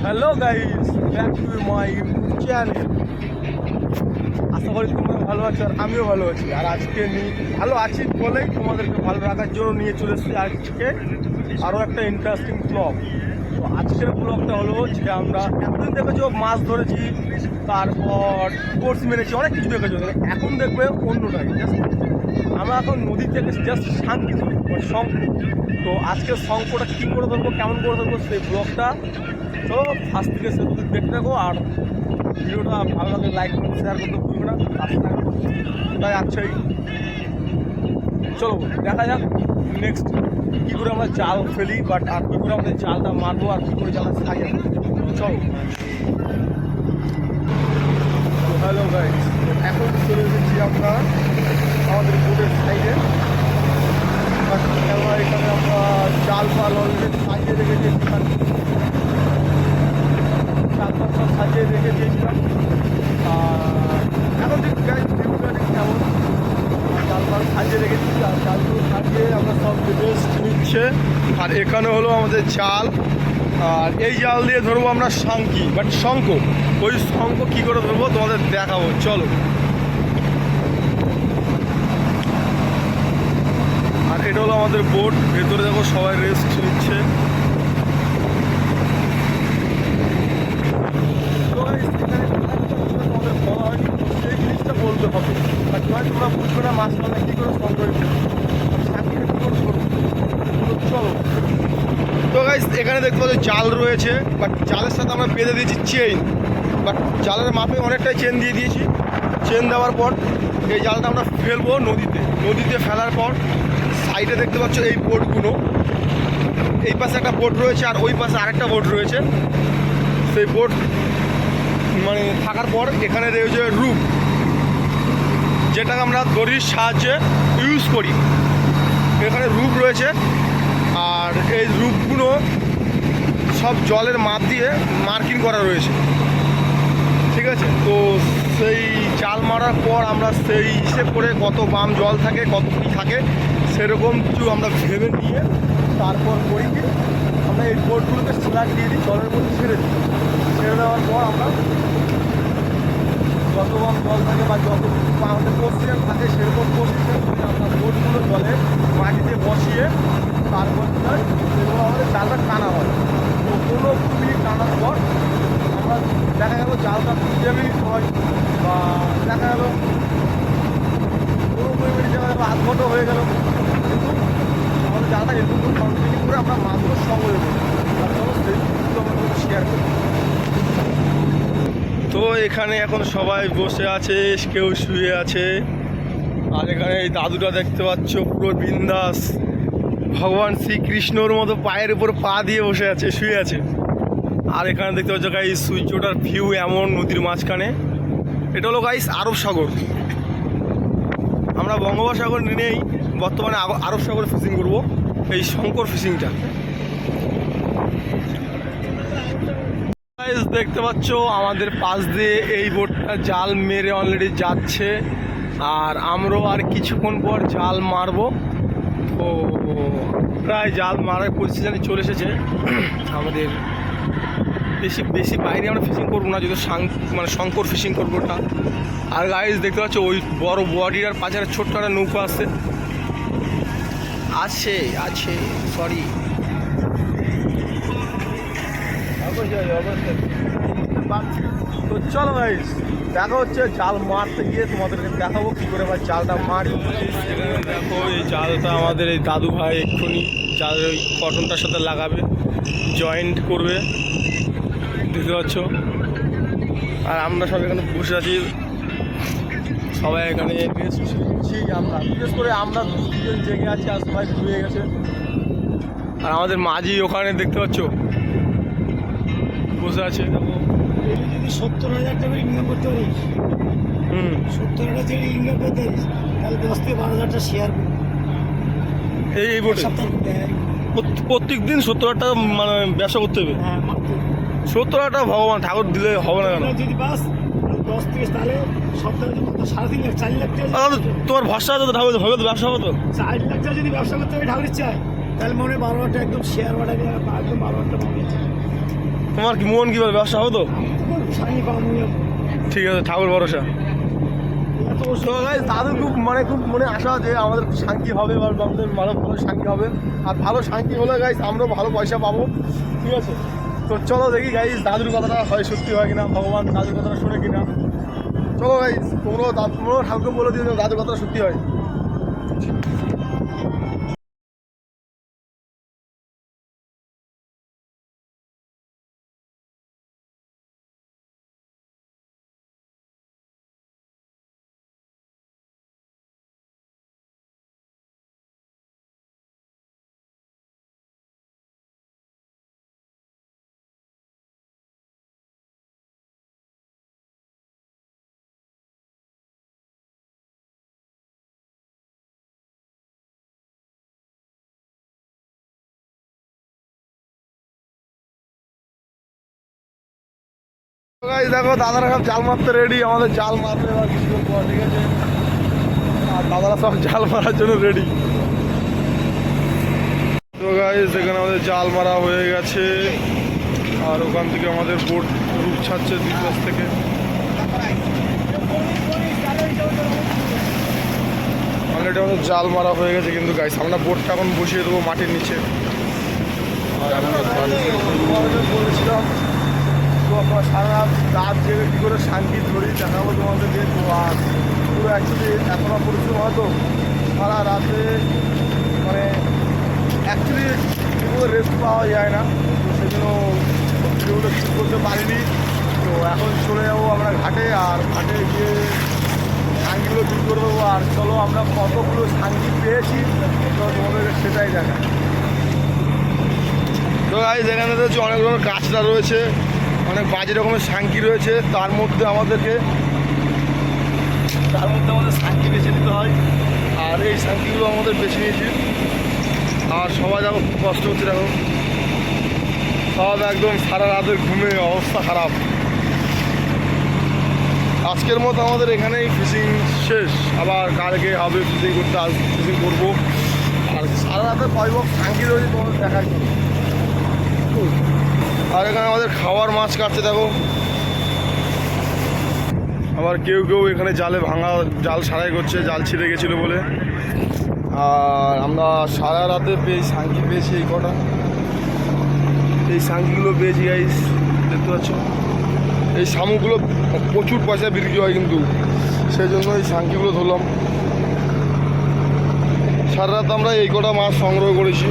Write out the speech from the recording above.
Hello guys, back to my YouTube channel. আশা করি তোমরা ভালো আছো আর আমিও ভালো আছি। আর আজকে ভালো আছি বলেই তোমাদেরকে ভালো রাখার জন্য নিয়ে চলে এসেছি আজকে আরও একটা ইন্টারেস্টিং ব্লগ। তো আজকের ব্লগটা হলো যে আমরা এতদিন দেখেছো মাছ ধরেছি, তারপর কোর্স মেরেছি, অনেক কিছু দেখেছো। এখন দেখবে অন্যটাই, জাস্ট আমরা এখন নদী থেকে জাস্ট শান্তি শঙ্খ। তো আজকের শঙ্খটা কী করে ধরবো, কেমন করে ধরবো, সেই ব্লগটা চলো ফার্স্ট থেকে সে যদি দেখতে থাকো। আর ভিডিওটা ভালো লাগলে লাইক করতে, শেয়ার করতে ভুলবে না, সাবস্ক্রাইব করতে। তাই আচ্ছাই চলো দেখা যাক নেক্সট কী করে আমরা জাল ফেলি, বাট আর কী করে আমাদের জালটা মারবো আর কী করে জালটা সাজাবো। চলো। হ্যালো গাইস, এখন চলে এসেছি আমরা আমাদের বোটের সাইডে। এখানে আমরা জাল ফাল অলরেডি সাজিয়ে রেখে দিয়েছিলাম, জাল ফাল সব সাজিয়ে রেখে দিয়েছিলাম। আর এখন ঠিক গাইস ভিউটা ঠিক কেমন, জাল ফাল সাজিয়ে রেখে দিচ্ছি। আর জালগুলো সাজিয়ে আমরা সব রেস্ট নিচ্ছে। আর এখানে হলো আমাদের জাল, আর এই জাল দিয়ে ধরবো আমরা শাঙ্কি, বাট শঙ্খ। ওই শঙ্খ কী করে ধরবো তোমাদের দেখাবো, চলো। আর এটা হলো আমাদের বোট, ভেতরে দেখো সবাই রেস্ট নিচ্ছে। তোমাদের বলা হয়নি, সেই জিনিসটা বলতে হবে। আর তোমরা বুঝবে না মাছ মাথা কী করে সংগ্রহ চলো। তো গাইস এখানে দেখতে পাচ্ছি জাল রয়েছে, বাট জালের সাথে আমরা বেঁধে দিয়েছি চেইন। বাট জালের মাপে অনেকটাই চেন দিয়ে দিয়েছি। চেন দেওয়ার পর এই জালটা আমরা ফেলবো নদীতে ফেলার পর সাইডে দেখতে পাচ্ছ এই বোটগুলো, এই পাশে একটা বোট রয়েছে আর ওই পাশে আরেকটা বোট রয়েছে। সেই বোট মানে থাকার পর এখানে রয়েছে রূপ, যেটাকে আমরা দড়ির সাহায্যে ইউজ করি। এখানে রূপ রয়েছে, আর এই রূপগুলো সব জলের মাপ দিয়ে মার্কিং করা রয়েছে, ঠিক আছে। তো সেই জাল মারার পর আমরা সেই হিসেব করে কত বাম জল থাকে, কত কী থাকে, সেরকম কিছু আমরা ভেবে নিয়ে তারপর করি কি আমরা এই বোটগুলোকে স্লাগ দিয়ে দিই, জলের মধ্যে ছেড়ে দিই। ছেড়ে দেওয়ার পর আমরা যত বাম জল থাকে বা যত আমাদের পজিশন থাকে সেরকম পজিশন আমরা বোটগুলো জলে মাটিতে বসিয়ে তারপর সেগুলো আমাদের জালটা টানা হয়। তো 15 মিনিট টানার পর আমরা দেখা গেল জালটা 2 মিনিট হয়, বা দেখা গেল 15 মিনিট দেখা গেলো আধ ঘন্টা হয়ে গেল, কিন্তু আমাদের জালটা এরকম কন্টিনিউ করে আমরা মাছগুলো সংগ্রহ করি। সেইগুলো আমরা শেয়ার করি। তো এখানে এখন সবাই বসে আছে, কেউ শুয়ে আছে। আর এখানে এই দাদুটা দেখতে পাচ্ছ পুরো বিন্দাস ভগবান শ্রীকৃষ্ণর মতো পায়ের উপর পা দিয়ে বসে আছে, শুয়ে আছে। আর এখানে দেখতে পাচ্ছ গাইস সূর্যটার ভিউ এমন নদীর মাঝখানে। এটা হলো গাইস আরব সাগর। আমরা বঙ্গোপসাগর নিয়েই বর্তমানে আরব সাগরে ফিশিং করব, এই শঙ্কর ফিশিংটা। গাইস দেখতে পাচ্ছ আমাদের পাশ দিয়ে এই বোটটা জাল মেরে অলরেডি যাচ্ছে, আর আমরাও আর কিছুক্ষণ পর জাল মারবো। তো প্রায় জাল মারার পজিশনে চলে এসেছে আমাদের। বেশি বাইরে আমরা ফিশিং করবো না, যদি মানে শঙ্কর ফিশিং করবো ওটা। আর গাইস দেখতে পাচ্ছ ওই বড় বডির আর পাঁচারে ছোট্ট একটা নৌকা আছে সরি। তো চলো গাইস দেখা হচ্ছে জাল মারতে গিয়ে, তোমাদেরকে দেখাবো কী করে ভাই জালটা মারি। দেখো এই জালটা আমাদের এই দাদু ভাই এক্ষুনি জাল ওই কটনটার সাথে লাগাবে, জয়েন্ট করবে, দেখতে পাচ্ছ। আর আমরা সব এখানে বসে আছি, সবাই এখানে রেস্ট নিচ্ছি। আমরা বিশেষ করে আমরা 2-3 জন জেগে আছি, আর সবাই ঘুমিয়ে গেছে। আর আমাদের মাঝি ওখানে দেখতে পাচ্ছ বসে আছে। দেখো 70,000 টাকা ইনকাম করতে পারিস, 70,000 টাকা ইনকাম করতে পারিস, তাহলে 10 থেকে 12,000 শেয়ার এই বোটে প্রত্যেক দিন 70,000 টাকা মানে ব্যবসা করতে হবে। 70,000 টাকা ভগবান ঠাকুর দিলে হবে না কেন? যদি বাস 10 থেকে তাহলে সপ্তাহে 3.5 লাখ 4 লাখ টাকা তোমার ভরসা আছে তো ঠাকুর হবে তো, ব্যবসা হবে তো। 4 লাখ টাকা যদি ব্যবসা করতে হবে ঠাকুরের চায়, তাহলে মনে হয় 12,000 টাকা একদম শেয়ার বাড়াবে, একদম 12,000 টাকা তোমার কি মন কি বলে ব্যবসা হবে তো? সানি পাবো ঠিক আছে, ঠাকুর ভরসা। এত তো গাইস দাদু খুব মনে আশা যে আমাদের শান্তি হবে বা আমাদের ভালো শান্তি হবে, আর ভালো শান্তি হলে গাইস আমরাও ভালো পয়সা পাবো, ঠিক আছে? তো চলো দেখি গাইস দাদুর কথাটা হয় সত্যি হয় কিনা, ভগবান দাদুর কথাটা শুনে কিনা। চলো গাইস তোমরাও ঠাকুর বলে দিও দাদুর কথাটা সত্যি হয়। গাইস দেখো দাদারা সব জাল মারতে রেডি, আমাদের জাল মারতে এবার কিছুক্ষণ পর, ঠিক আছে? আর দাদারা সব জাল মারার জন্য রেডি। তো গাইস এখানে আমাদের জাল মারা হয়ে গেছে, আর ওখান থেকে আমাদের বোট রূপ ছাড়ছে দুই পাশ থেকে। অলরেডি আমাদের জাল মারা হয়ে গেছে, কিন্তু গাইস আমরা বোটটা এখন বসিয়ে দেবো মাটির নিচে। আর আমরা বলেছিলাম তো আমরা সারা রাত জেগে কী করে শান্তি ধরি দেখাবো তোমাদেরকে। তো আর পুরো অ্যাকচুয়ালি এখনও পরিশ্রম হয়তো সারা রাতে মানে অ্যাকচুয়ালি ঠিকমতো রেস্ট পাওয়া যায় না, তো সেই জন্য ভিডিওগুলো শুট করতে পারিনি। তো এখন চলে যাবো আমরা ঘাটে, আর ঘাটে গিয়ে শান্তিগুলো দূর করে দেবো। আর চলো আমরা কতগুলো শান্তি পেয়েছি তো তোমাদেরকে সেটাই দেখা। তো গাইস এখানে হচ্ছে অনেক ধরনের কাঁচরা রয়েছে, অনেক বাজে রকমের শাঙ্কি রয়েছে, তার মধ্যে আমাদের শাঙ্কি বেছে নিতে হয়। আর এই শাঙ্কিগুলো আমাদের বেছে নিয়েছি, আর সবাই দেখো খুব কষ্ট হচ্ছে, দেখো সব একদম সারা রাতের ঘুমে অবস্থা খারাপ। আজকের মতো আমাদের এখানেই ফিশিং শেষ, আবার কালকে হবে ফিশিং করতে, আজ ফিশিং করবো। আর সারা রাতে কয় বক্স শাঙ্কি রয়েছে তোমাদের দেখার জন্য। আর এখানে আমাদের খাওয়ার মাছ কাটছে দেখো, আবার কেউ কেউ এখানে জালে ভাঙা জাল সারাই করছে, জাল ছিঁড়ে গেছিলো বলে। আর আমরা সারা রাতে শাঙ্কি পেয়েছি এই কটা, এই শাঙ্কিগুলো পেয়েছি গাইস দেখতে পাচ্ছ। এই শামুকগুলো প্রচুর পয়সা বিক্রি হয়, কিন্তু সেই জন্য এই শাঙ্কিগুলো ধরলাম। সারা রাত আমরা এই কটা মাছ সংগ্রহ করেছি।